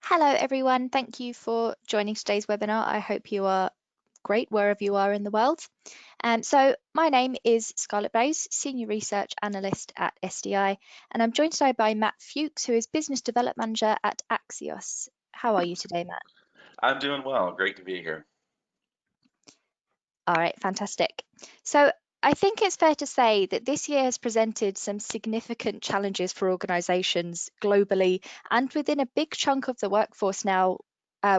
Hello, everyone. Thank you for joining today's webinar. I hope you are great wherever you are in the world. So my name is Scarlett, Senior Research Analyst at SDI, and I'm joined today by Matt Fuchs, who is Business Development Manager at Axios. How are you today, Matt? I'm doing well. Great to be here. All right, fantastic. So I think it's fair to say that this year has presented some significant challenges for organizations globally and within a big chunk of the workforce now,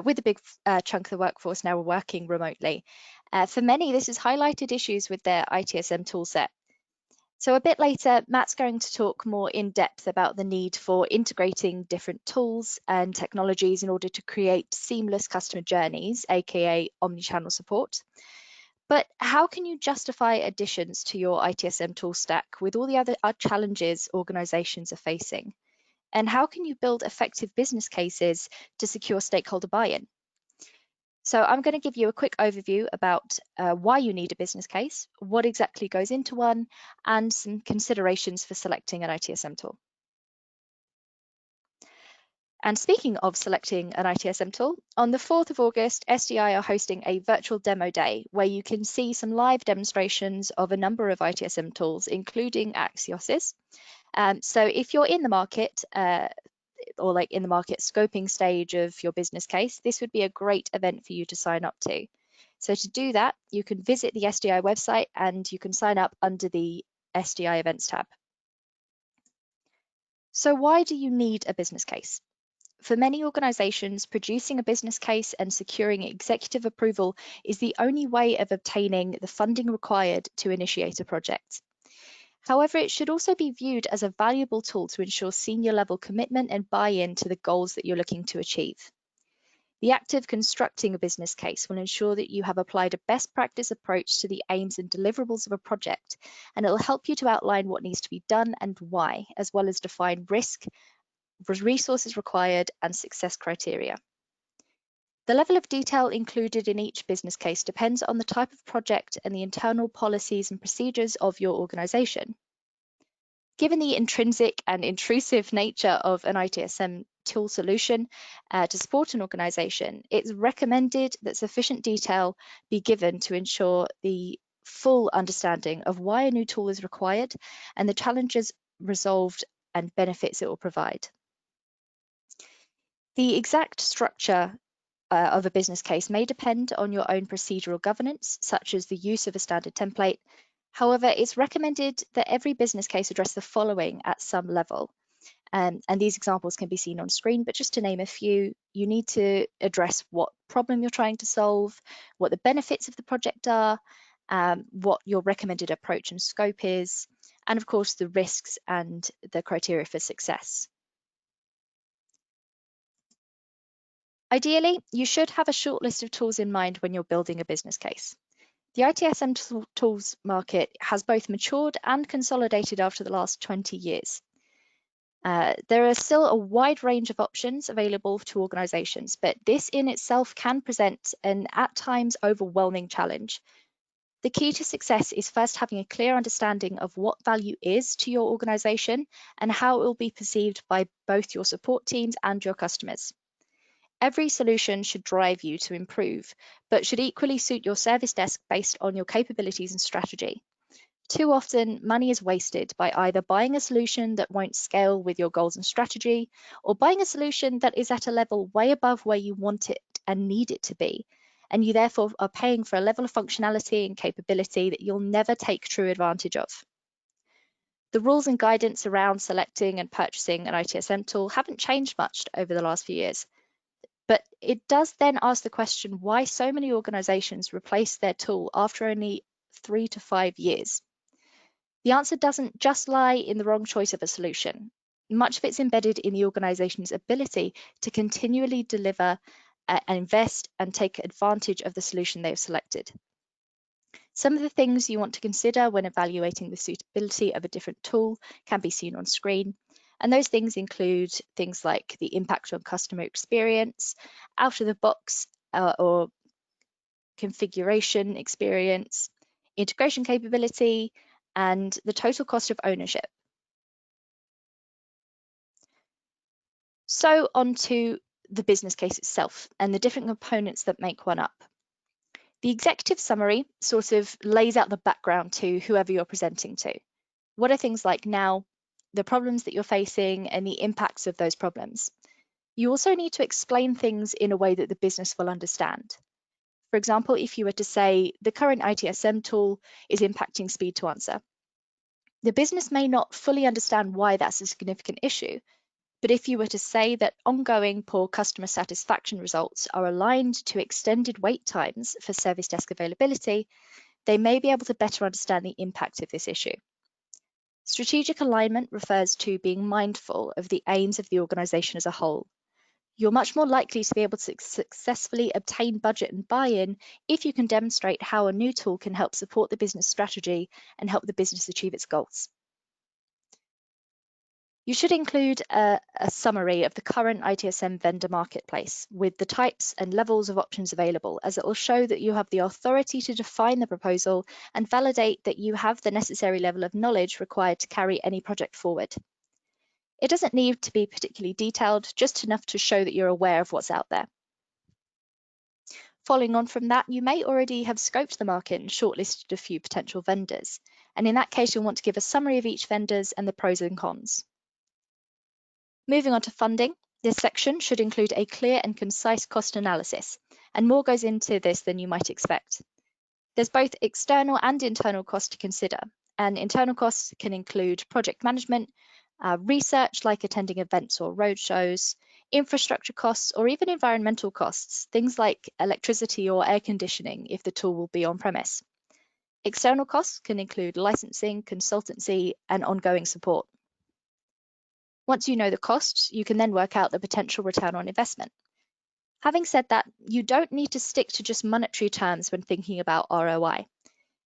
with a big chunk of the workforce now working remotely. For many, this has highlighted issues with their ITSM toolset. So a bit later, Matt's going to talk more in depth about the need for integrating different tools and technologies in order to create seamless customer journeys, aka omnichannel support. But how can you justify additions to your ITSM tool stack with all the other challenges organizations are facing? And how can you build effective business cases to secure stakeholder buy-in? So I'm going to give you a quick overview about why you need a business case, what exactly goes into one, and some considerations for selecting an ITSM tool. And speaking of selecting an ITSM tool, on the 4th of August, SDI are hosting a virtual demo day where you can see some live demonstrations of a number of ITSM tools, including Axios's. So if you're in the market or like in the market scoping stage of your business case, this would be a great event for you to sign up to. So to do that, you can visit the SDI website and you can sign up under the SDI events tab. So why do you need a business case? For many organizations, producing a business case and securing executive approval is the only way of obtaining the funding required to initiate a project. However, it should also be viewed as a valuable tool to ensure senior level commitment and buy-in to the goals that you're looking to achieve. The act of constructing a business case will ensure that you have applied a best practice approach to the aims and deliverables of a project, and it will help you to outline what needs to be done and why, as well as define risk, resources required, and success criteria. The level of detail included in each business case depends on the type of project and the internal policies and procedures of your organization. Given the intrinsic and intrusive nature of an ITSM tool solution to support an organization, it's recommended that sufficient detail be given to ensure the full understanding of why a new tool is required and the challenges resolved and benefits it will provide. The exact structure of a business case may depend on your own procedural governance, such as the use of a standard template. However, it's recommended that every business case address the following at some level. And these examples can be seen on screen, but just to name a few, you need to address what problem you're trying to solve, what the benefits of the project are, what your recommended approach and scope is, and of course the risks and the criteria for success. Ideally, you should have a short list of tools in mind when you're building a business case. The ITSM tools market has both matured and consolidated after the last 20 years. There are still a wide range of options available to organizations, but this in itself can present an at times overwhelming challenge. The key to success is first having a clear understanding of what value is to your organization and how it will be perceived by both your support teams and your customers. Every solution should drive you to improve, but should equally suit your service desk based on your capabilities and strategy. Too often, money is wasted by either buying a solution that won't scale with your goals and strategy, or buying a solution that is at a level way above where you want it and need it to be, and you therefore are paying for a level of functionality and capability that you'll never take true advantage of. The rules and guidance around selecting and purchasing an ITSM tool haven't changed much over the last few years. But it does then ask the question why so many organizations replace their tool after only 3 to 5 years. The answer doesn't just lie in the wrong choice of a solution. Much of it's embedded in the organization's ability to continually deliver and invest and take advantage of the solution they've selected. Some of the things you want to consider when evaluating the suitability of a different tool can be seen on screen. And those things include things like the impact on customer experience, out of the box or configuration experience, integration capability, and the total cost of ownership. So on to the business case itself and the different components that make one up. The executive summary sort of lays out the background to whoever you're presenting to. What are things like now, the problems that you're facing, and the impacts of those problems? You also need to explain things in a way that the business will understand. For example, if you were to say the current ITSM tool is impacting speed to answer, the business may not fully understand why that's a significant issue, but if you were to say that ongoing poor customer satisfaction results are aligned to extended wait times for service desk availability, they may be able to better understand the impact of this issue. Strategic alignment refers to being mindful of the aims of the organization as a whole. You're much more likely to be able to successfully obtain budget and buy-in if you can demonstrate how a new tool can help support the business strategy and help the business achieve its goals. You should include a summary of the current ITSM vendor marketplace with the types and levels of options available, as it will show that you have the authority to define the proposal and validate that you have the necessary level of knowledge required to carry any project forward. It doesn't need to be particularly detailed, just enough to show that you're aware of what's out there. Following on from that, you may already have scoped the market and shortlisted a few potential vendors. And in that case, you'll want to give a summary of each vendor's and the pros and cons. Moving on to funding, this section should include a clear and concise cost analysis, and more goes into this than you might expect. There's both external and internal costs to consider, and internal costs can include project management, research like attending events or roadshows, infrastructure costs, or even environmental costs, things like electricity or air conditioning if the tool will be on-premise. External costs can include licensing, consultancy, and ongoing support. Once you know the costs, you can then work out the potential return on investment. Having said that, you don't need to stick to just monetary terms when thinking about ROI.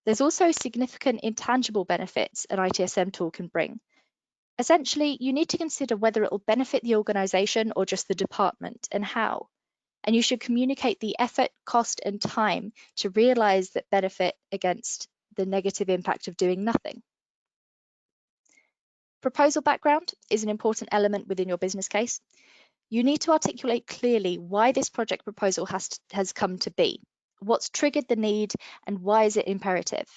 There's also significant intangible benefits an ITSM tool can bring. Essentially, you need to consider whether it will benefit the organization or just the department, and how. And you should communicate the effort, cost, and time to realize that benefit against the negative impact of doing nothing. Proposal background is an important element within your business case. You need to articulate clearly why this project proposal has come to be, what's triggered the need, and why is it imperative.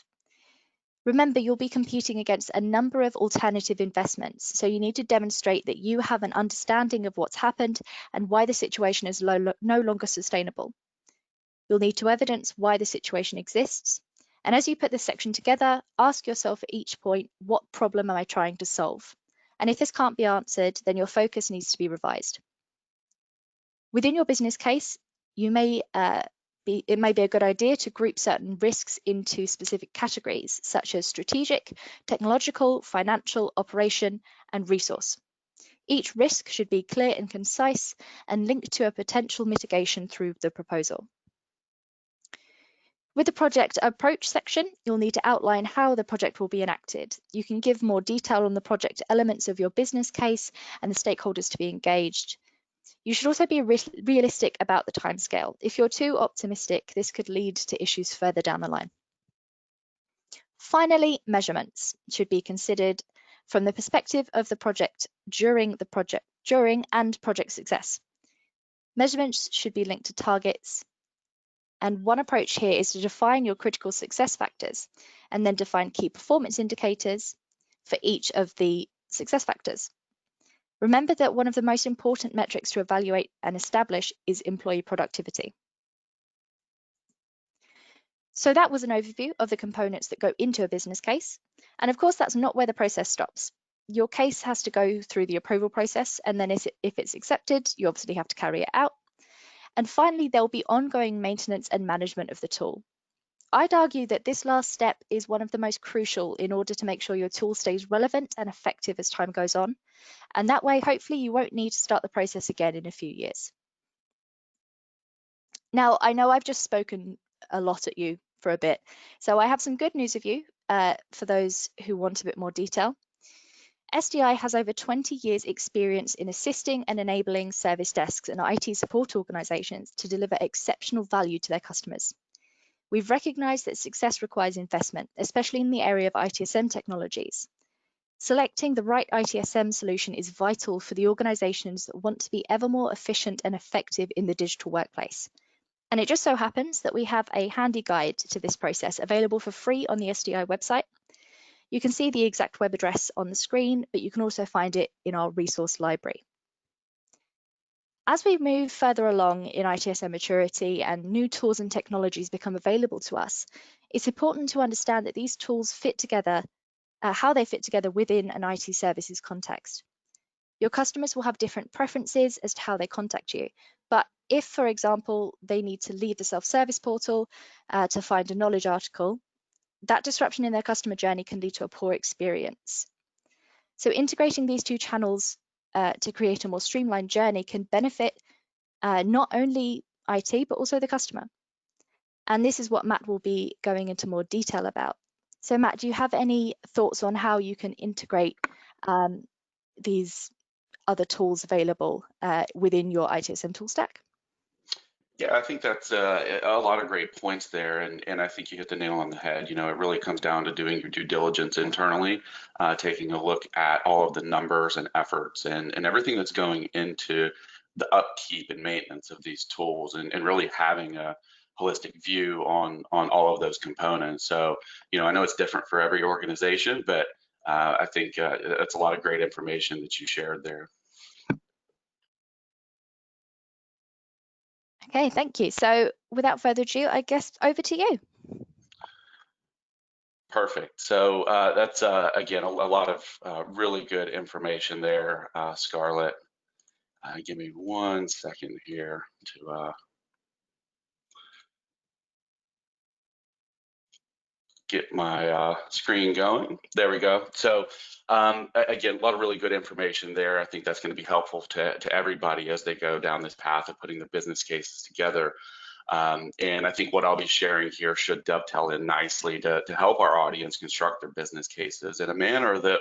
Remember, you'll be competing against a number of alternative investments, so you need to demonstrate that you have an understanding of what's happened and why the situation is no longer sustainable. You'll need to evidence why the situation exists, and as you put this section together, ask yourself at each point, what problem am I trying to solve? And if this can't be answered, then your focus needs to be revised. Within your business case, it may be a good idea to group certain risks into specific categories, such as strategic, technological, financial, operation, and resource. Each risk should be clear and concise and linked to a potential mitigation through the proposal. With the project approach section, you'll need to outline how the project will be enacted. You can give more detail on the project elements of your business case and the stakeholders to be engaged. You should also be realistic about the timescale. If you're too optimistic, this could lead to issues further down the line. Finally, measurements should be considered from the perspective of the project during and project success. Measurements should be linked to targets. And one approach here is to define your critical success factors and then define key performance indicators for each of the success factors. Remember that one of the most important metrics to evaluate and establish is employee productivity. So that was an overview of the components that go into a business case. And of course, that's not where the process stops. Your case has to go through the approval process, and then if it's accepted, you obviously have to carry it out. And finally, there will be ongoing maintenance and management of the tool. I'd argue that this last step is one of the most crucial in order to make sure your tool stays relevant and effective as time goes on. And that way, hopefully, you won't need to start the process again in a few years. Now, I know I've just spoken a lot at you for a bit, so I have some good news of you for those who want a bit more detail. SDI has over 20 years experience in assisting and enabling service desks and IT support organizations to deliver exceptional value to their customers. We've recognized that success requires investment, especially in the area of ITSM technologies. Selecting the right ITSM solution is vital for the organizations that want to be ever more efficient and effective in the digital workplace. And it just so happens that we have a handy guide to this process available for free on the SDI website. You can see the exact web address on the screen, but you can also find it in our resource library. As we move further along in ITSM maturity and new tools and technologies become available to us, it's important to understand that these tools fit together, how they fit together within an IT services context. Your customers will have different preferences as to how they contact you. But if, for example, they need to leave the self-service portal to find a knowledge article, that disruption in their customer journey can lead to a poor experience. So integrating these two channels to create a more streamlined journey can benefit not only IT, but also the customer. And this is what Matt will be going into more detail about. So Matt, do you have any thoughts on how you can integrate these other tools available within your ITSM tool stack? Yeah, I think that's a lot of great points there, and I think you hit the nail on the head. You know, it really comes down to doing your due diligence internally, taking a look at all of the numbers and efforts and everything that's going into the upkeep and maintenance of these tools, and really having a holistic view on all of those components. So, you know, I know it's different for every organization, but I think that's a lot of great information that you shared there. Okay, thank you. So without further ado, I guess over to you. Perfect. So that's, again, a lot of really good information there, Scarlett. Give me 1 second here to get my screen going. There we go. So again, a lot of really good information there. I think that's going to be helpful to everybody as they go down this path of putting the business cases together. And I think what I'll be sharing here should dovetail in nicely to help our audience construct their business cases in a manner that,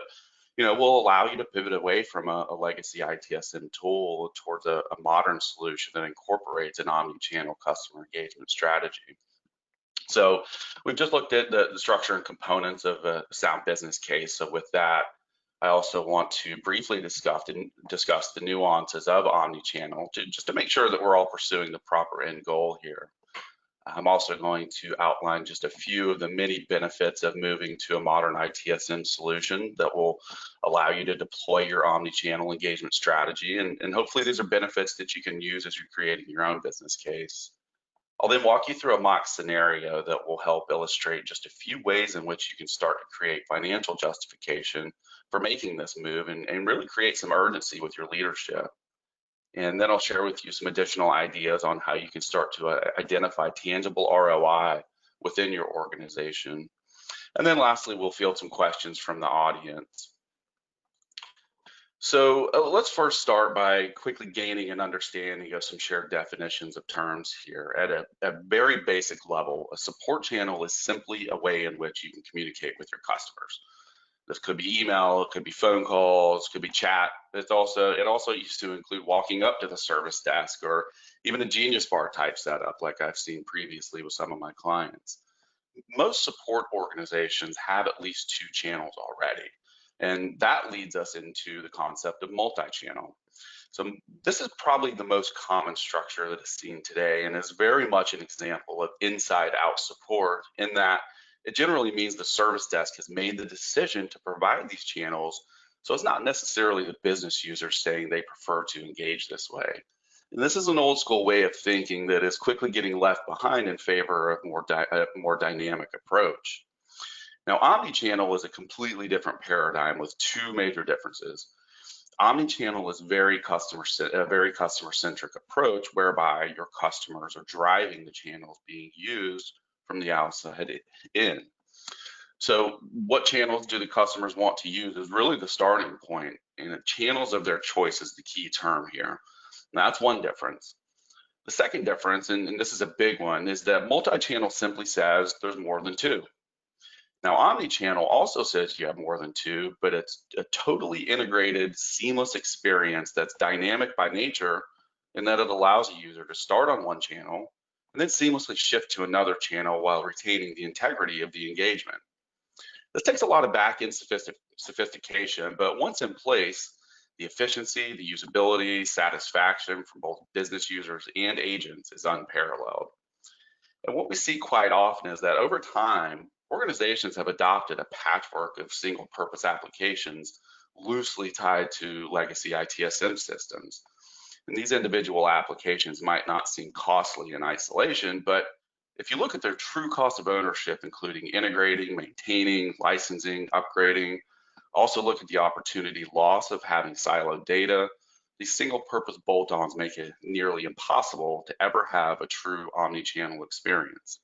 you know, will allow you to pivot away from a legacy ITSM tool towards a modern solution that incorporates an omni-channel customer engagement strategy. So we've just looked at the structure and components of a sound business case. So with that, I also want to briefly discuss the nuances of omni-channel just to make sure that we're all pursuing the proper end goal here. I'm also going to outline just a few of the many benefits of moving to a modern ITSM solution that will allow you to deploy your omni-channel engagement strategy. And hopefully these are benefits that you can use as you're creating your own business case. I'll then walk you through a mock scenario that will help illustrate just a few ways in which you can start to create financial justification for making this move and really create some urgency with your leadership. And then I'll share with you some additional ideas on how you can start to identify tangible ROI within your organization. And then lastly, we'll field some questions from the audience. So let's first start by quickly gaining an understanding of some shared definitions of terms here. At a very basic level, a support channel is simply a way in which you can communicate with your customers. This could be email, it could be phone calls, it could be chat. It also used to include walking up to the service desk or even a Genius Bar type setup like I've seen previously with some of my clients. Most support organizations have at least 2 channels already. And that leads us into the concept of multi-channel. So this is probably the most common structure that is seen today and is very much an example of inside-out support in that it generally means the service desk has made the decision to provide these channels. So it's not necessarily the business user saying they prefer to engage this way. And this is an old school way of thinking that is quickly getting left behind in favor of a more dynamic approach. Now, omni-channel is a completely different paradigm with 2 major differences. Omni-channel is a very customer-centric approach whereby your customers are driving the channels being used from the outside in. So what channels do the customers want to use is really the starting point, and the channels of their choice is the key term here. And that's one difference. The second difference, and this is a big one, is that multi-channel simply says there's more than 2. Now, omni-channel also says you have more than 2, but it's a totally integrated, seamless experience that's dynamic by nature in that it allows a user to start on one channel and then seamlessly shift to another channel while retaining the integrity of the engagement. This takes a lot of back-end sophistication, but once in place, the efficiency, the usability, satisfaction from both business users and agents is unparalleled. And what we see quite often is that over time, organizations have adopted a patchwork of single-purpose applications loosely tied to legacy ITSM systems. And these individual applications might not seem costly in isolation, but if you look at their true cost of ownership, including integrating, maintaining, licensing, upgrading, also look at the opportunity loss of having siloed data, these single-purpose bolt-ons make it nearly impossible to ever have a true omni-channel experience.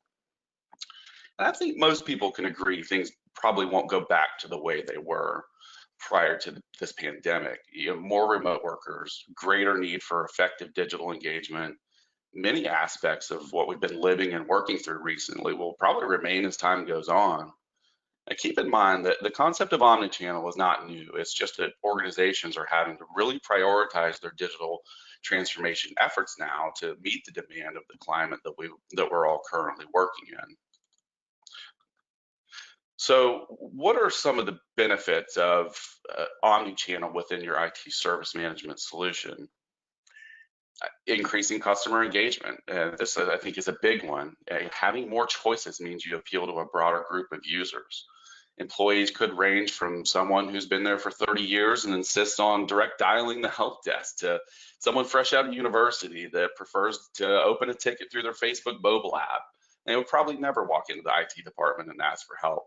And I think most people can agree things probably won't go back to the way they were prior to this pandemic. More remote workers, greater need for effective digital engagement. Many aspects of what we've been living and working through recently will probably remain as time goes on. And keep in mind that the concept of omnichannel is not new. It's just that organizations are having to really prioritize their digital transformation efforts now to meet the demand of the climate that we're all currently working in. So what are some of the benefits of omnichannel within your IT service management solution? Increasing customer engagement. This, I think, is a big one. Having more choices means you appeal to a broader group of users. Employees could range from someone who's been there for 30 years and insists on direct dialing the help desk to someone fresh out of university that prefers to open a ticket through their Facebook mobile app. They would probably never walk into the IT department and ask for help.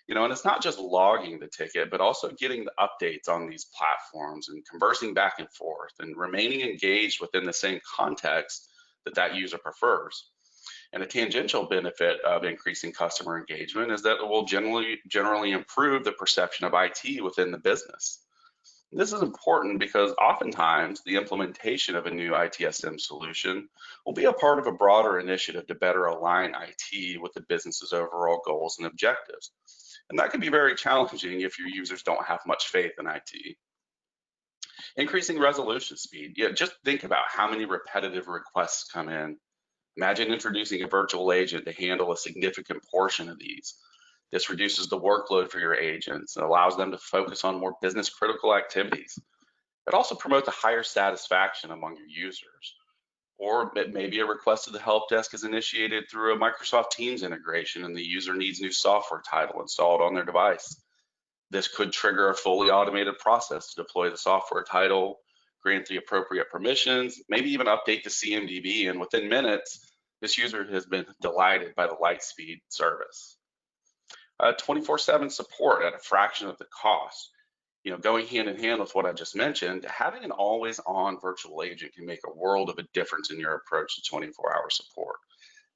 And it's not just logging the ticket, but also getting the updates on these platforms and conversing back and forth and remaining engaged within the same context that user prefers. And a tangential benefit of increasing customer engagement is that it will generally improve the perception of IT within the business. This is important because oftentimes the implementation of a new ITSM solution will be a part of a broader initiative to better align IT with the business's overall goals and objectives. And that can be very challenging if your users don't have much faith in IT. Increasing resolution speed. Just think about how many repetitive requests come in. Imagine introducing a virtual agent to handle a significant portion of these. This reduces the workload for your agents and allows them to focus on more business critical activities. It also promotes a higher satisfaction among your users. Or maybe a request to the help desk is initiated through a Microsoft Teams integration and the user needs new software title installed on their device. This could trigger a fully automated process to deploy the software title, grant the appropriate permissions, maybe even update the CMDB, and within minutes, this user has been delighted by the light speed service. 24/7 support at a fraction of the cost. Going hand in hand with what I just mentioned, having an always on virtual agent can make a world of a difference in your approach to 24-hour support.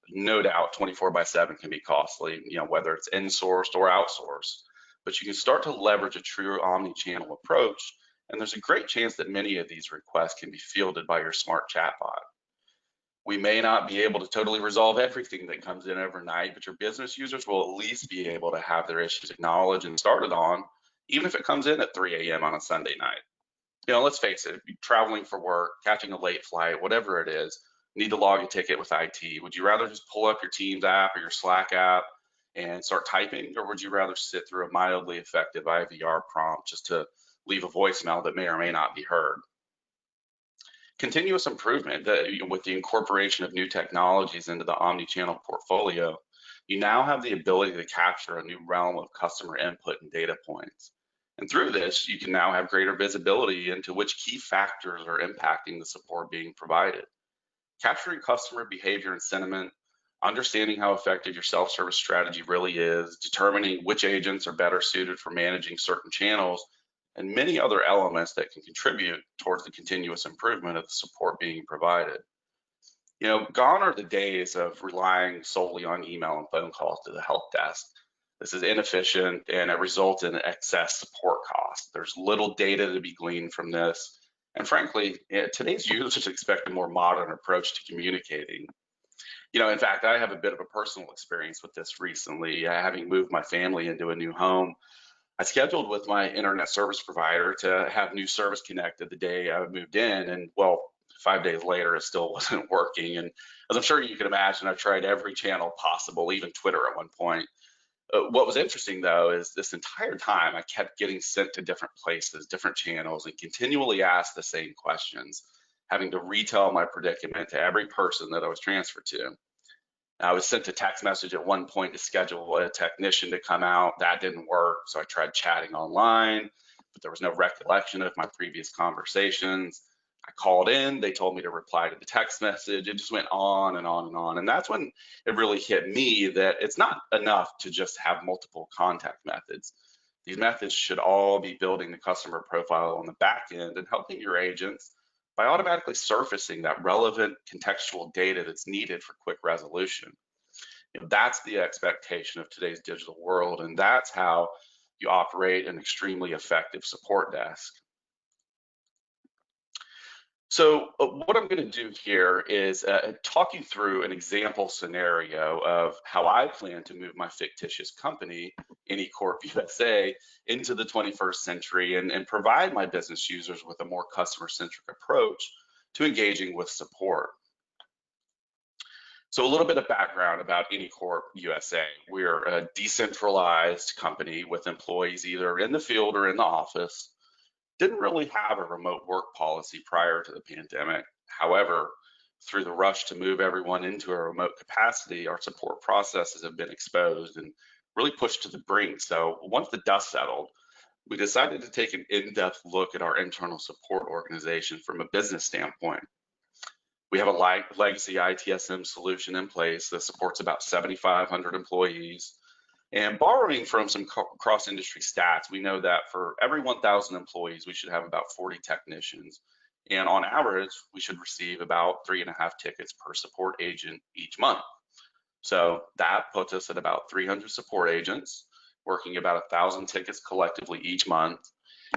No doubt 24/7 can be costly, whether it's insourced or outsourced, but you can start to leverage a true omni-channel approach, and there's a great chance that many of these requests can be fielded by your smart chatbot. We may not be able to totally resolve everything that comes in overnight, but your business users will at least be able to have their issues acknowledged and started on, even if it comes in at 3 a.m. on a Sunday night. Let's face it, if you're traveling for work, catching a late flight, whatever it is, need to log a ticket with IT, would you rather just pull up your Teams app or your Slack app and start typing, or would you rather sit through a mildly effective IVR prompt just to leave a voicemail that may or may not be heard? Continuous improvement, with the incorporation of new technologies into the omni-channel portfolio, you now have the ability to capture a new realm of customer input and data points. And through this, you can now have greater visibility into which key factors are impacting the support being provided. Capturing customer behavior and sentiment, understanding how effective your self-service strategy really is, determining which agents are better suited for managing certain channels, and many other elements that can contribute towards the continuous improvement of the support being provided. Gone are the days of relying solely on email and phone calls to the help desk. This is inefficient and it results in excess support costs. There's little data to be gleaned from this. And frankly, today's users expect a more modern approach to communicating. In fact, I have a bit of a personal experience with this recently. Having moved my family into a new home, I scheduled with my internet service provider to have new service connected the day I moved in, and 5 days later, it still wasn't working. And as I'm sure you can imagine, I've tried every channel possible, even Twitter at one point. What was interesting though is this entire time I kept getting sent to different places, different channels, and continually asked the same questions, having to retell my predicament to every person that I was transferred to. I was sent a text message at one point to schedule a technician to come out. That didn't work, so I tried chatting online, but there was no recollection of my previous conversations. I called in, they told me to reply to the text message. It just went on and on and on. And that's when it really hit me that it's not enough to just have multiple contact methods. These methods should all be building the customer profile on the back end and helping your agents by automatically surfacing that relevant contextual data that's needed for quick resolution. That's the expectation of today's digital world, and that's how you operate an extremely effective support desk. So what I'm going to do here is talk you through an example scenario of how I plan to move my fictitious company, AnyCorp USA, into the 21st century and provide my business users with a more customer-centric approach to engaging with support. So a little bit of background about AnyCorp USA. We're a decentralized company with employees either in the field or in the office. Didn't really have a remote work policy prior to the pandemic. However, through the rush to move everyone into a remote capacity, our support processes have been exposed and really pushed to the brink. So once the dust settled, we decided to take an in-depth look at our internal support organization from a business standpoint. We have a legacy ITSM solution in place that supports about 7,500 employees. And borrowing from some cross-industry stats, we know that for every 1,000 employees, we should have about 40 technicians. And on average, we should receive about 3.5 tickets per support agent each month. So that puts us at about 300 support agents, working about 1,000 tickets collectively each month.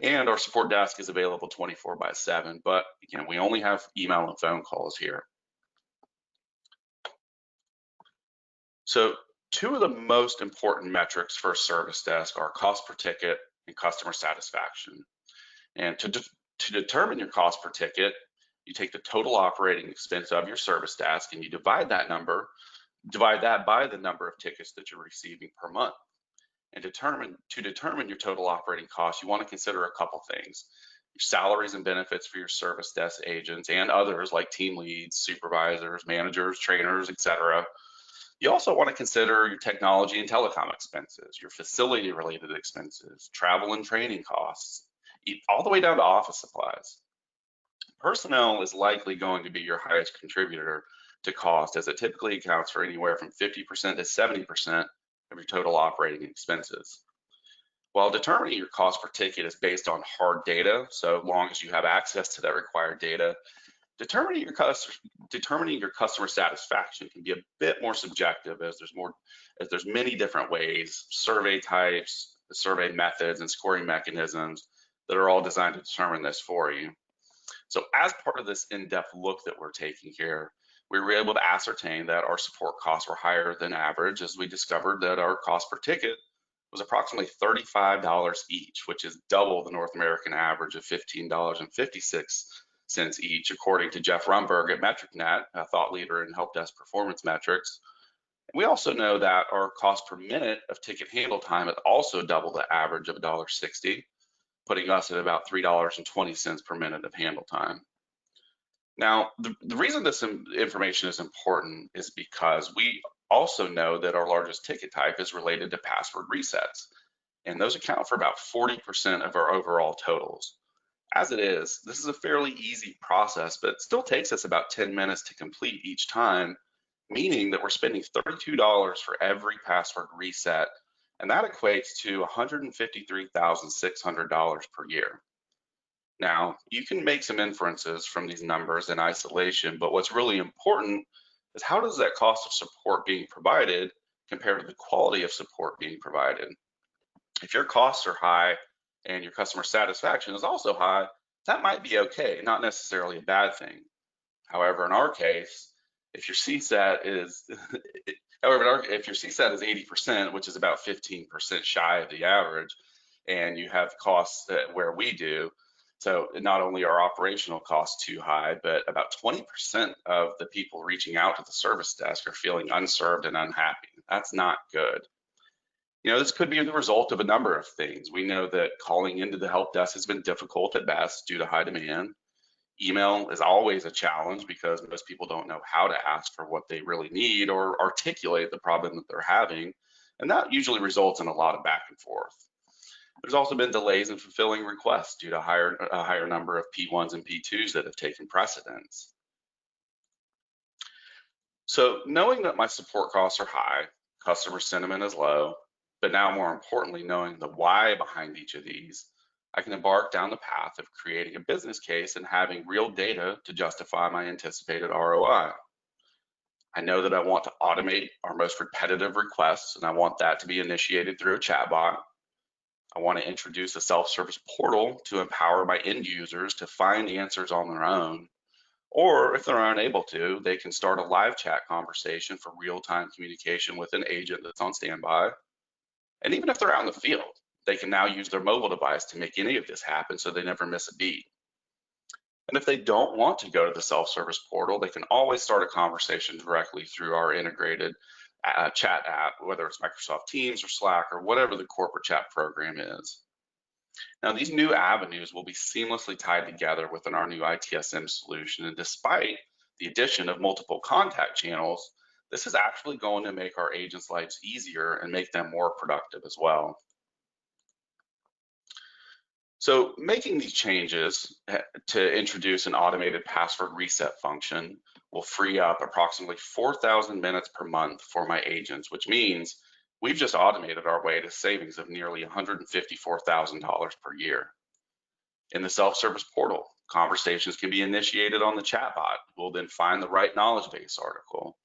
And our support desk is available 24/7. But again, we only have email and phone calls here. So two of the most important metrics for a service desk are cost per ticket and customer satisfaction. And to determine your cost per ticket, you take the total operating expense of your service desk and you divide that by the number of tickets that you're receiving per month. And to determine your total operating cost, you want to consider a couple things. Your salaries and benefits for your service desk agents and others like team leads, supervisors, managers, trainers, etc. You also want to consider your technology and telecom expenses, your facility related expenses, travel and training costs, all the way down to office supplies. Personnel is likely going to be your highest contributor to cost, as it typically accounts for anywhere from 50% to 70% of your total operating expenses. While determining your cost per ticket is based on hard data, so long as you have access to that required data, determining your customer satisfaction can be a bit more subjective, as there's many different ways, survey types, survey methods, and scoring mechanisms that are all designed to determine this for you. So as part of this in-depth look that we're taking here, we were able to ascertain that our support costs were higher than average, as we discovered that our cost per ticket was approximately $35 each, which is double the North American average of $15.56 each, according to Jeff Rumberg at MetricNet, a thought leader in help desk performance metrics. We also know that our cost per minute of ticket handle time is also double the average of $1.60, putting us at about $3.20 per minute of handle time. Now, the reason this information is important is because we also know that our largest ticket type is related to password resets, and those account for about 40% of our overall totals. As it is, this is a fairly easy process, but it still takes us about 10 minutes to complete each time, meaning that we're spending $32 for every password reset, and that equates to $153,600 per year. Now, you can make some inferences from these numbers in isolation, but what's really important is how does that cost of support being provided compare to the quality of support being provided? If your costs are high and your customer satisfaction is also high, that might be okay, not necessarily a bad thing. However, in our case, if your CSAT is if your CSAT is 80%, which is about 15% shy of the average, and you have costs where we do, so not only are operational costs too high, but about 20% of the people reaching out to the service desk are feeling unserved and unhappy. That's not good. This could be the result of a number of things. We know that calling into the help desk has been difficult at best due to high demand. Email is always a challenge because most people don't know how to ask for what they really need or articulate the problem that they're having. And that usually results in a lot of back and forth. There's also been delays in fulfilling requests due to a higher number of P1s and P2s that have taken precedence. So knowing that my support costs are high, customer sentiment is low, but now more importantly, knowing the why behind each of these, I can embark down the path of creating a business case and having real data to justify my anticipated ROI. I know that I want to automate our most repetitive requests, and I want that to be initiated through a chatbot. I want to introduce a self-service portal to empower my end users to find answers on their own. Or if they're unable to, they can start a live chat conversation for real-time communication with an agent that's on standby. And even if they're out in the field, they can now use their mobile device to make any of this happen so they never miss a beat. And if they don't want to go to the self-service portal, they can always start a conversation directly through our integrated chat app, whether it's Microsoft Teams or Slack or whatever the corporate chat program is. Now, these new avenues will be seamlessly tied together within our new ITSM solution. And despite the addition of multiple contact channels, this is actually going to make our agents' lives easier and make them more productive as well. So making these changes to introduce an automated password reset function will free up approximately 4,000 minutes per month for my agents, which means we've just automated our way to savings of nearly $154,000 per year. In the self-service portal, conversations can be initiated on the chatbot, who will then find the right knowledge base article.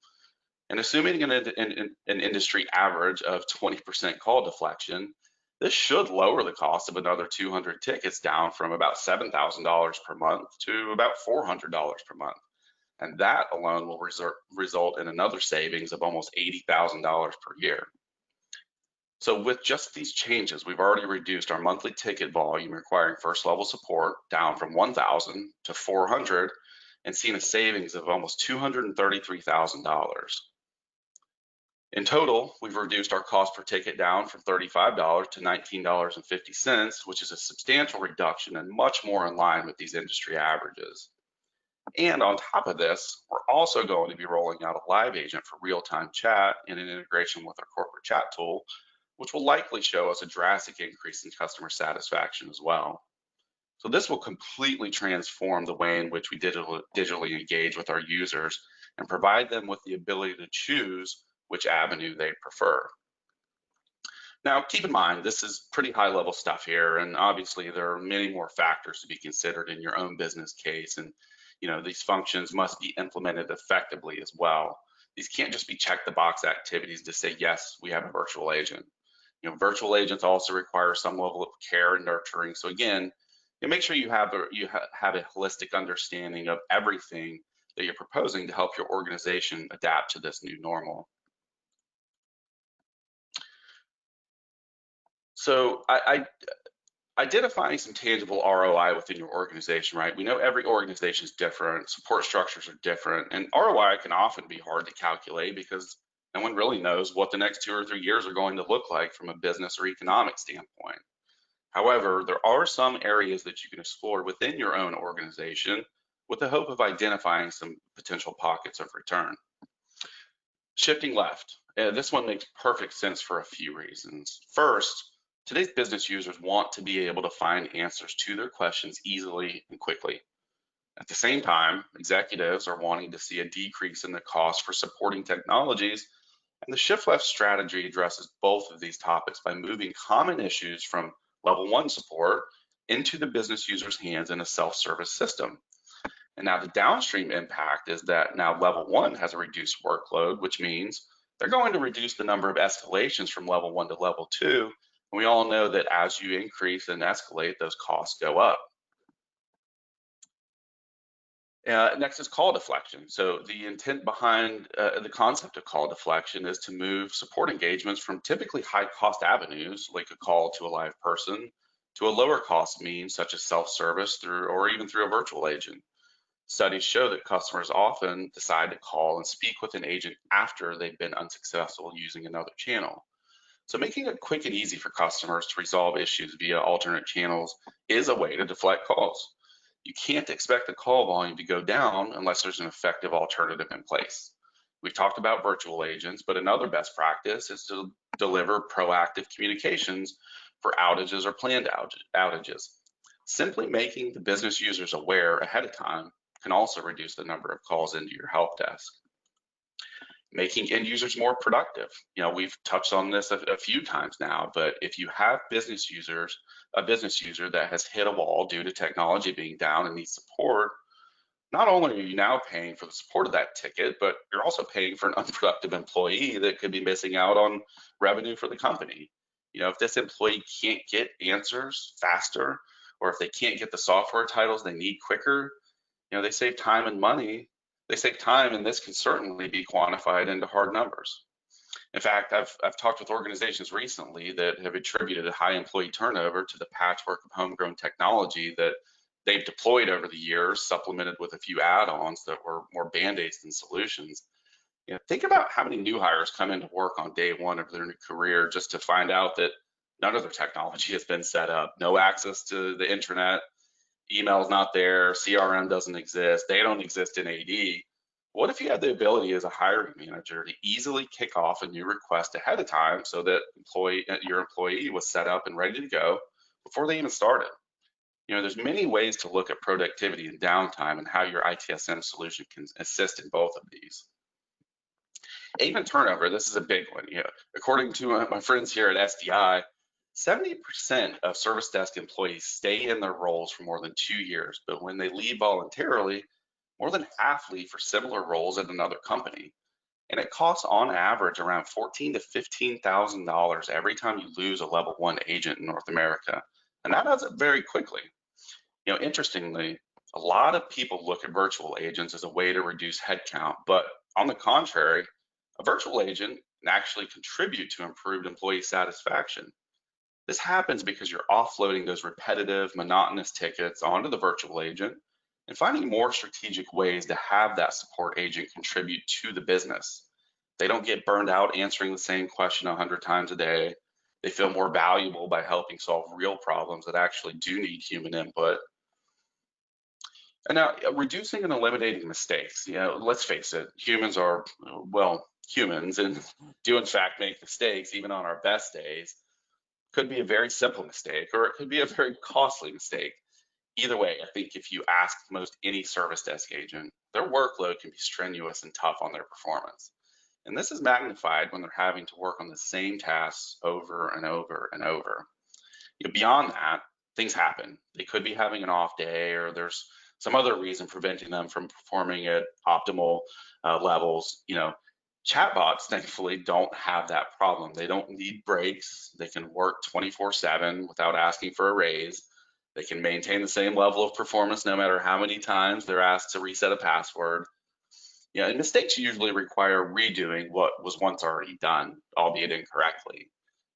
And assuming an industry average of 20% call deflection, this should lower the cost of another 200 tickets down from about $7,000 per month to about $400 per month. And that alone will result in another savings of almost $80,000 per year. So with just these changes, we've already reduced our monthly ticket volume requiring first level support down from 1,000 to 400 and seen a savings of almost $233,000. In total, we've reduced our cost per ticket down from $35 to $19.50, which is a substantial reduction and much more in line with these industry averages. And on top of this, we're also going to be rolling out a live agent for real-time chat and an integration with our corporate chat tool, which will likely show us a drastic increase in customer satisfaction as well. So this will completely transform the way in which we digitally engage with our users and provide them with the ability to choose which avenue they prefer. Now, keep in mind, this is pretty high level stuff here, and obviously there are many more factors to be considered in your own business case, and these functions must be implemented effectively as well. These can't just be check the box activities to say, yes, we have a virtual agent. Virtual agents also require some level of care and nurturing. So again, make sure you have a holistic understanding of everything that you're proposing to help your organization adapt to this new normal. So identifying some tangible ROI within your organization, right? We know every organization is different, support structures are different, and ROI can often be hard to calculate because no one really knows what the next 2 or 3 years are going to look like from a business or economic standpoint. However, there are some areas that you can explore within your own organization with the hope of identifying some potential pockets of return. Shifting left, this one makes perfect sense for a few reasons. First, today's business users want to be able to find answers to their questions easily and quickly. At the same time, executives are wanting to see a decrease in the cost for supporting technologies, and the shift left strategy addresses both of these topics by moving common issues from level 1 support into the business user's hands in a self-service system. And now the downstream impact is that now level 1 has a reduced workload, which means they're going to reduce the number of escalations from level 1 to level 2. And we all know that as you increase and escalate, those costs go up. Next is call deflection. So the intent behind the concept of call deflection is to move support engagements from typically high cost avenues, like a call to a live person, to a lower cost means such as self-service or even through a virtual agent. Studies show that customers often decide to call and speak with an agent after they've been unsuccessful using another channel. So making it quick and easy for customers to resolve issues via alternate channels is a way to deflect calls. You can't expect the call volume to go down unless there's an effective alternative in place. We've talked about virtual agents, but another best practice is to deliver proactive communications for outages or planned outages. Simply making the business users aware ahead of time can also reduce the number of calls into your help desk. Making end users more productive. We've touched on this a few times now, but if you have a business user that has hit a wall due to technology being down and needs support, not only are you now paying for the support of that ticket, but you're also paying for an unproductive employee that could be missing out on revenue for the company. If this employee can't get answers faster, or if they can't get the software titles they need quicker, they save time and money. They save time, and this can certainly be quantified into hard numbers. In fact, I've talked with organizations recently that have attributed a high employee turnover to the patchwork of homegrown technology that they've deployed over the years, supplemented with a few add-ons that were more band-aids than solutions. Think about how many new hires come into work on day one of their new career just to find out that none of their technology has been set up, no access to the internet, email's not there, CRM doesn't exist, they don't exist in AD. What if you had the ability as a hiring manager to easily kick off a new request ahead of time so that your employee was set up and ready to go before they even started? There's many ways to look at productivity and downtime and how your ITSM solution can assist in both of these. Agent turnover, this is a big one. According to my friends here at SDI, 70% of service desk employees stay in their roles for more than 2 years, but when they leave voluntarily, more than half leave for similar roles at another company. And it costs on average around $14,000 to $15,000 every time you lose a level 1 agent in North America. And that adds up very quickly. Interestingly, a lot of people look at virtual agents as a way to reduce headcount, but on the contrary, a virtual agent can actually contribute to improved employee satisfaction. This happens because you're offloading those repetitive, monotonous tickets onto the virtual agent and finding more strategic ways to have that support agent contribute to the business. They don't get burned out answering the same question 100 times a day. They feel more valuable by helping solve real problems that actually do need human input. And now, reducing and eliminating mistakes. Let's face it, humans are, humans, and do in fact make mistakes even on our best days. Could be a very simple mistake, or it could be a very costly mistake. Either way, I think if you ask most any service desk agent, their workload can be strenuous and tough on their performance. And this is magnified when they're having to work on the same tasks over and over and over. Beyond that, things happen. They could be having an off day, or there's some other reason preventing them from performing at optimal levels. Chatbots, thankfully, don't have that problem. They don't need breaks. They can work 24/7 without asking for a raise. They can maintain the same level of performance no matter how many times they're asked to reset a password. And mistakes usually require redoing what was once already done, albeit incorrectly.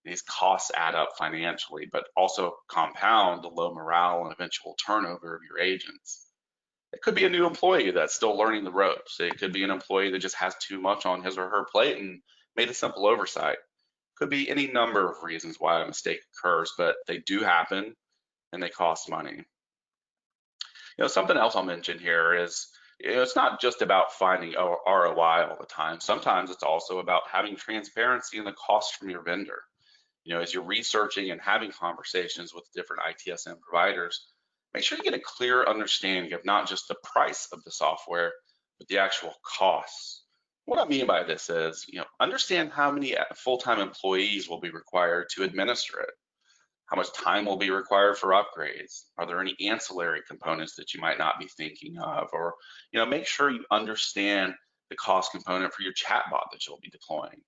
These costs add up financially, but also compound the low morale and eventual turnover of your agents. It could be a new employee that's still learning the ropes. It could be an employee that just has too much on his or her plate and made a simple oversight. Could be any number of reasons why a mistake occurs, but they do happen and they cost money. Something else I'll mention here is it's not just about finding ROI all the time. Sometimes it's also about having transparency in the cost from your vendor. As you're researching and having conversations with different ITSM providers, make sure you get a clear understanding of not just the price of the software, but the actual costs. What I mean by this is, understand how many full-time employees will be required to administer it. How much time will be required for upgrades? Are there any ancillary components that you might not be thinking of? Or, make sure you understand the cost component for your chatbot that you'll be deploying.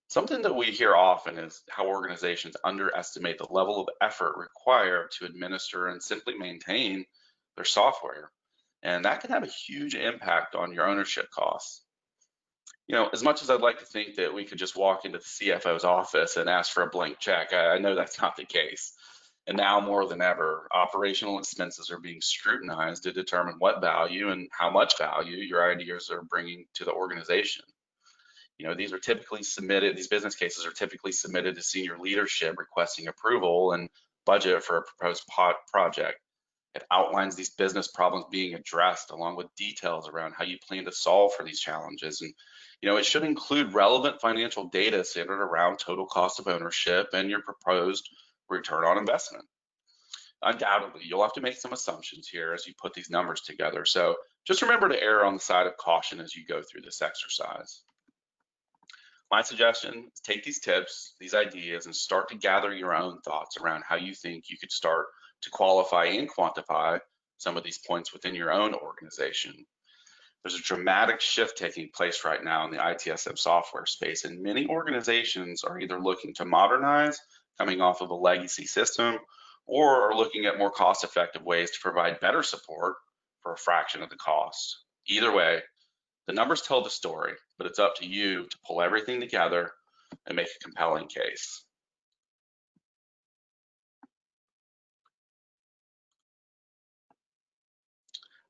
Something that we hear often is how organizations underestimate the level of effort required to administer and simply maintain their software. And that can have a huge impact on your ownership costs. As much as I'd like to think that we could just walk into the CFO's office and ask for a blank check, I know that's not the case. And now more than ever, operational expenses are being scrutinized to determine what value and how much value your ideas are bringing to the organization. These are typically submitted, these business cases are typically submitted to senior leadership requesting approval and budget for a proposed project. It outlines these business problems being addressed along with details around how you plan to solve for these challenges. And, it should include relevant financial data centered around total cost of ownership and your proposed return on investment. Undoubtedly, you'll have to make some assumptions here as you put these numbers together. So just remember to err on the side of caution as you go through this exercise. My suggestion is take these tips, these ideas, and start to gather your own thoughts around how you think you could start to qualify and quantify some of these points within your own organization. There's a dramatic shift taking place right now in the ITSM software space, and many organizations are either looking to modernize, coming off of a legacy system, or are looking at more cost-effective ways to provide better support for a fraction of the cost. Either way, the numbers tell the story, but it's up to you to pull everything together and make a compelling case.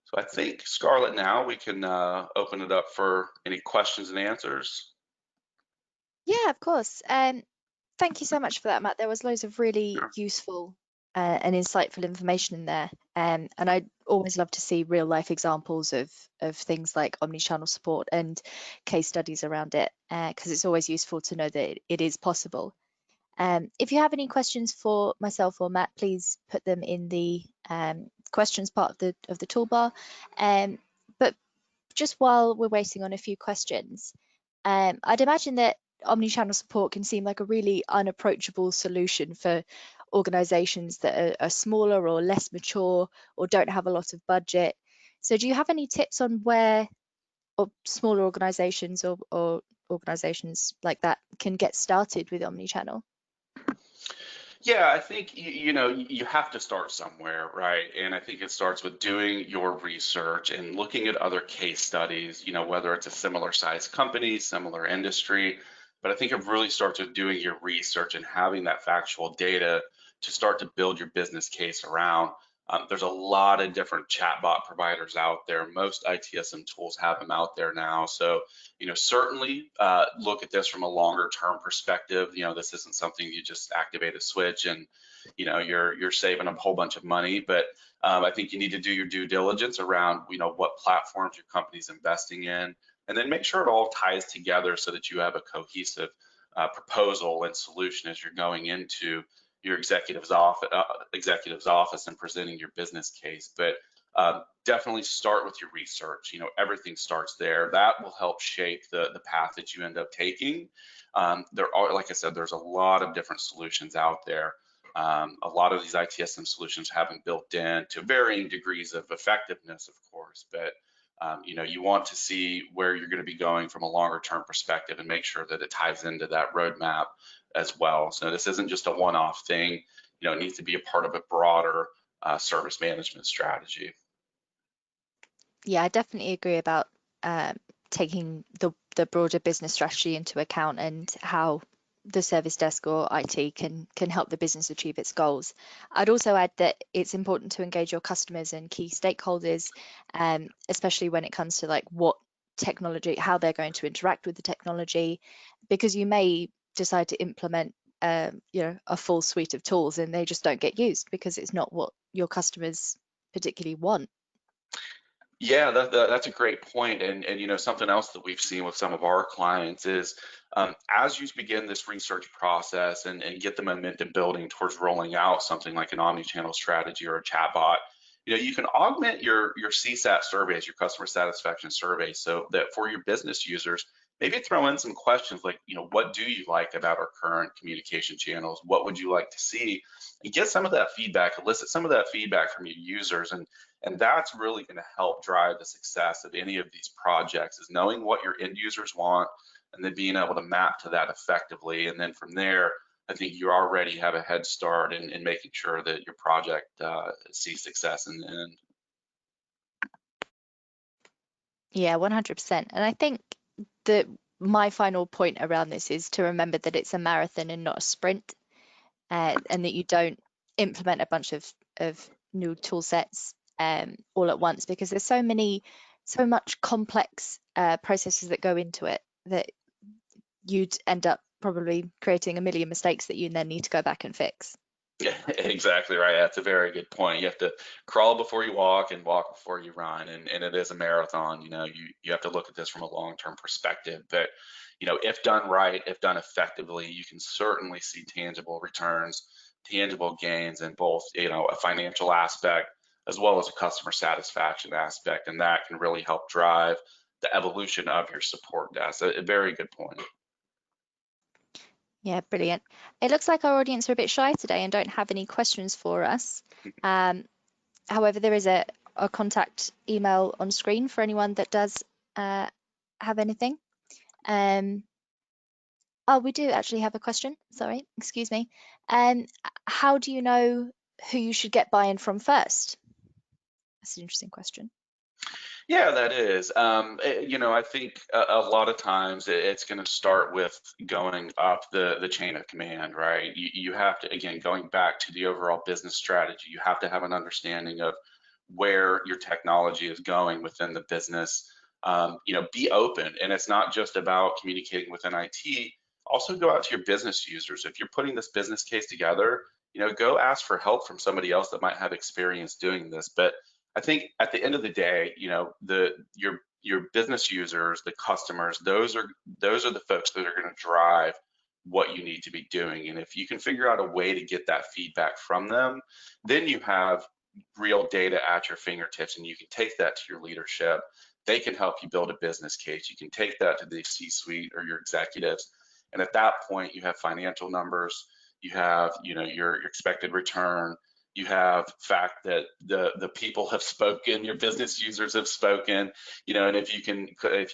So I think, Scarlett, now we can open it up for any questions and answers. Yeah, of course. Thank you so much for that, Matt. There was loads of really Sure. useful and insightful information in there. And I always love to see real life examples of things like omni-channel support and case studies around it, because it's always useful to know that it is possible. If you have any questions for myself or Matt, please put them in the questions part of the toolbar. But just while we're waiting on a few questions, I'd imagine that omni-channel support can seem like a really unapproachable solution for organizations that are smaller or less mature or don't have a lot of budget. So do you have any tips on where or smaller organizations or organizations like that can get started with omni-channel? Yeah, I think you have to start somewhere, right? And I think it starts with doing your research and looking at other case studies, whether it's a similar size company, similar industry. But I think it really starts with doing your research and having that factual data to start to build your business case around. There's a lot of different chatbot providers out there. Most ITSM tools have them out there now. So, certainly look at this from a longer term perspective. This isn't something you just activate a switch and, you're saving a whole bunch of money. But I think you need to do your due diligence around, what platforms your company's investing in, and then make sure it all ties together so that you have a cohesive proposal and solution as you're going into your executive's office and presenting your business case. But definitely start with your research. Everything starts there. That will help shape the path that you end up taking. There are, like I said, there's a lot of different solutions out there. A lot of these ITSM solutions have been built in to varying degrees of effectiveness, of course, but you want to see where you're going to be going from a longer term perspective and make sure that it ties into that roadmap as well. So this isn't just a one-off thing. It needs to be a part of a broader service management strategy. Yeah, I definitely agree about taking the broader business strategy into account and how the service desk or IT can help the business achieve its goals. I'd also add that it's important to engage your customers and key stakeholders, especially when it comes to like what technology, how they're going to interact with the technology, because you may decide to implement a full suite of tools and they just don't get used because it's not what your customers particularly want. Yeah, that's a great point. And something else that we've seen with some of our clients is as you begin this research process and get the momentum building towards rolling out something like an omni-channel strategy or a chatbot, you can augment your CSAT surveys, your customer satisfaction surveys, so that for your business users, maybe throw in some questions like, what do you like about our current communication channels? What would you like to see? And get some of that feedback, elicit some of that feedback from your users. And that's really going to help drive the success of any of these projects, is knowing what your end users want and then being able to map to that effectively. And then from there, I think you already have a head start in making sure that your project sees success in the end. Yeah, 100%. And I think that my final point around this is to remember that it's a marathon and not a sprint, and that you don't implement a bunch of new tool sets all at once, because there's so much complex processes that go into it that you'd end up probably creating a million mistakes that you then need to go back and fix. Yeah, exactly right. That's a very good point. You have to crawl before you walk and walk before you run. And it is a marathon. You have to look at this from a long-term perspective. But, if done right, if done effectively, you can certainly see tangible returns, tangible gains in both, a financial aspect as well as a customer satisfaction aspect. And that can really help drive the evolution of your support desk. A very good point. Yeah, brilliant. It looks like our audience are a bit shy today and don't have any questions for us. However, there is a contact email on screen for anyone that does have anything. Oh, we do actually have a question. Sorry, excuse me. How do you know who you should get buy-in from first? That's an interesting question. Yeah, that is. I think a lot of times it's going to start with going up the chain of command, right? You have to, again, going back to the overall business strategy, you have to have an understanding of where your technology is going within the business. Be open, and it's not just about communicating within IT. Also, go out to your business users. If you're putting this business case together, go ask for help from somebody else that might have experience doing this. But I think at the end of the day, your business users, the customers, those are the folks that are going to drive what you need to be doing. And if you can figure out a way to get that feedback from them, then you have real data at your fingertips, and you can take that to your leadership. They can help you build a business case. You can take that to the C-suite or your executives, and at that point, you have financial numbers. You have, your expected return. You have fact that the people have spoken, your business users have spoken, and if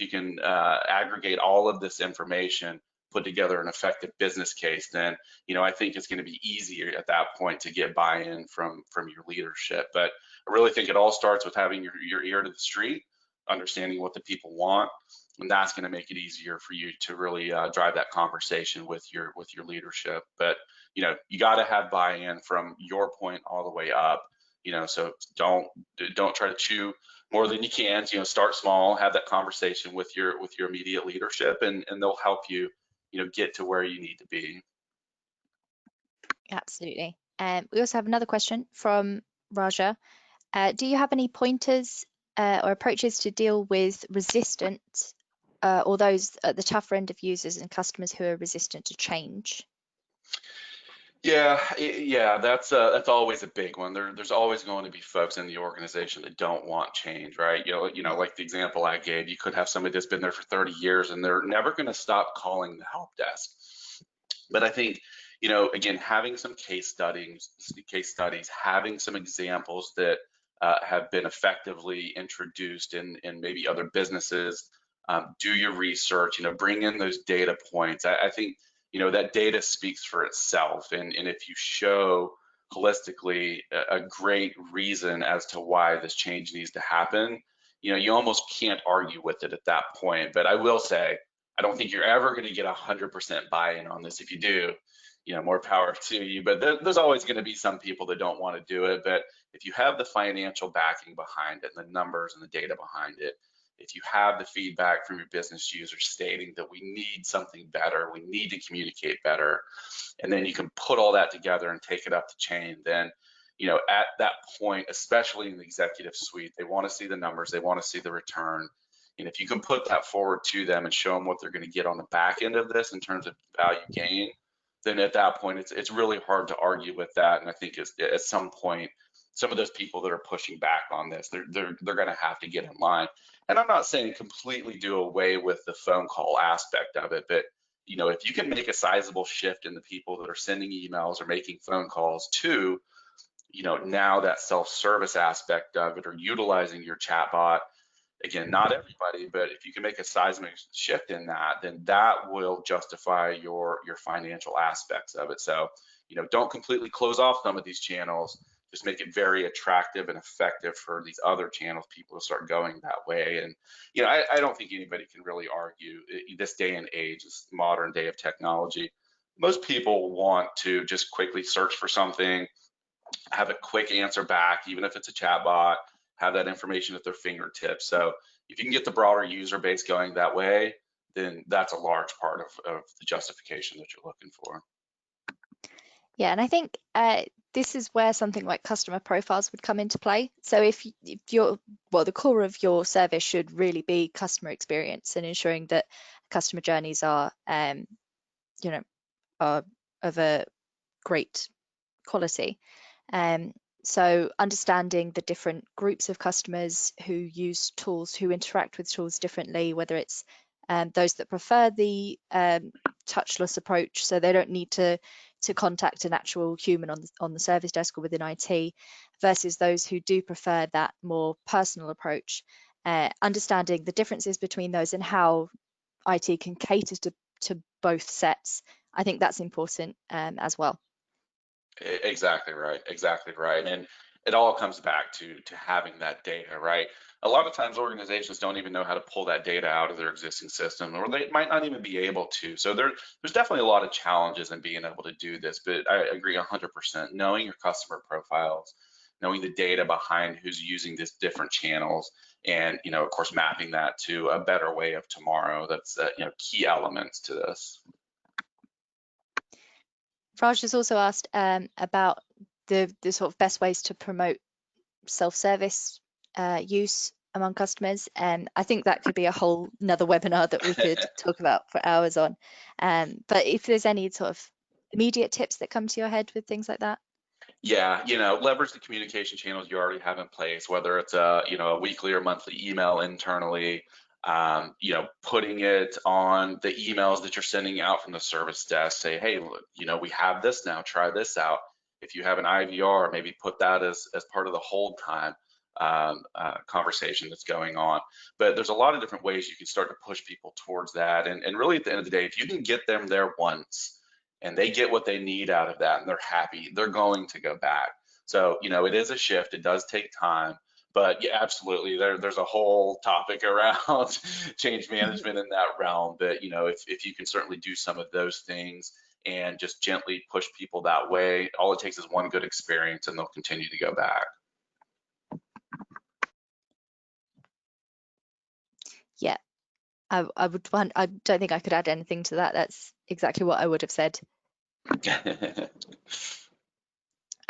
you can aggregate all of this information, put together an effective business case, then I think it's going to be easier at that point to get buy-in from your leadership. But I really think it all starts with having your ear to the street, understanding what the people want, and that's going to make it easier for you to really drive that conversation with your leadership. But you got to have buy-in from your point all the way up. So don't try to chew more than you can. Start small, have that conversation with your immediate leadership, and they'll help you get to where you need to be. Absolutely. We also have another question from Raja. Do you have any pointers or approaches to deal with resistant or those at the tougher end of users and customers who are resistant to change? Yeah, that's always a big one. There's always going to be folks in the organization that don't want change, right? Like the example I gave, you could have somebody that's been there for 30 years and they're never going to stop calling the help desk. But I think, again, having some case studies, having some examples that have been effectively introduced in maybe other businesses, do your research, bring in those data points. I think that data speaks for itself. And if you show holistically a great reason as to why this change needs to happen, you almost can't argue with it at that point. But I will say, I don't think you're ever going to get 100% buy-in on this. If you do, more power to you. But there's always going to be some people that don't want to do it. But if you have the financial backing behind it, and the numbers and the data behind it, if you have the feedback from your business users stating that we need something better, we need to communicate better, and then you can put all that together and take it up the chain, then at that point, especially in the executive suite, they want to see the numbers, they want to see the return. And if you can put that forward to them and show them what they're going to get on the back end of this in terms of value gain, then at that point, it's really hard to argue with that. And I think at some point, some of those people that are pushing back on this, they're going to have to get in line. And I'm not saying completely do away with the phone call aspect of it, but if you can make a sizable shift in the people that are sending emails or making phone calls to, now that self-service aspect of it, or utilizing your chatbot, again, not everybody, but if you can make a seismic shift in that, then that will justify your financial aspects of it. So, don't completely close off some of these channels. Just make it very attractive and effective for these other channels, people to start going that way. And, I don't think anybody can really argue this day and age, this modern day of technology. Most people want to just quickly search for something, have a quick answer back, even if it's a chatbot, have that information at their fingertips. So if you can get the broader user base going that way, then that's a large part of the justification that you're looking for. Yeah, and I think this is where something like customer profiles would come into play. So if you're, well, the core of your service should really be customer experience and ensuring that customer journeys are, you know, are of a great quality. So understanding the different groups of customers who use tools, who interact with tools differently, whether it's those that prefer the touchless approach, so they don't need to contact an actual human on the service desk or within IT, versus those who do prefer that more personal approach. Understanding the differences between those and how IT can cater to both sets, I think that's important as well. Exactly right. Exactly right. And it all comes back to having that data, right? A lot of times organizations don't even know how to pull that data out of their existing system, or they might not even be able to. So there's definitely a lot of challenges in being able to do this, but I agree 100%. Knowing your customer profiles, knowing the data behind who's using these different channels, and of course, mapping that to a better way of tomorrow. That's key elements to this. Raj has also asked about the sort of best ways to promote self-service use among customers, and I think that could be a whole another webinar that we could talk about for hours on. But if there's any sort of immediate tips that come to your head with things like that. Yeah, leverage the communication channels you already have in place, whether it's a weekly or monthly email internally, putting it on the emails that you're sending out from the service desk. Say, hey, look, we have this now, try this out. If you have an IVR, maybe put that as part of the hold time conversation that's going on. But there's a lot of different ways you can start to push people towards that. And really at the end of the day, if you can get them there once, and they get what they need out of that and they're happy, they're going to go back. So, it is a shift. It does take time, but yeah, absolutely. There's a whole topic around change management in that realm. But, if you can certainly do some of those things and just gently push people that way, all it takes is one good experience and they'll continue to go back. Yeah, I don't think I could add anything to that. That's exactly what I would have said.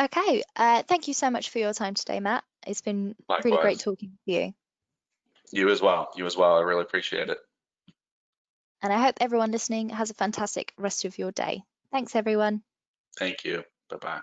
Okay, thank you so much for your time today, Matt. It's been really great Likewise. talking to you. You as well. You as well. I really appreciate it. And I hope everyone listening has a fantastic rest of your day. Thanks, everyone. Thank you. Bye-bye.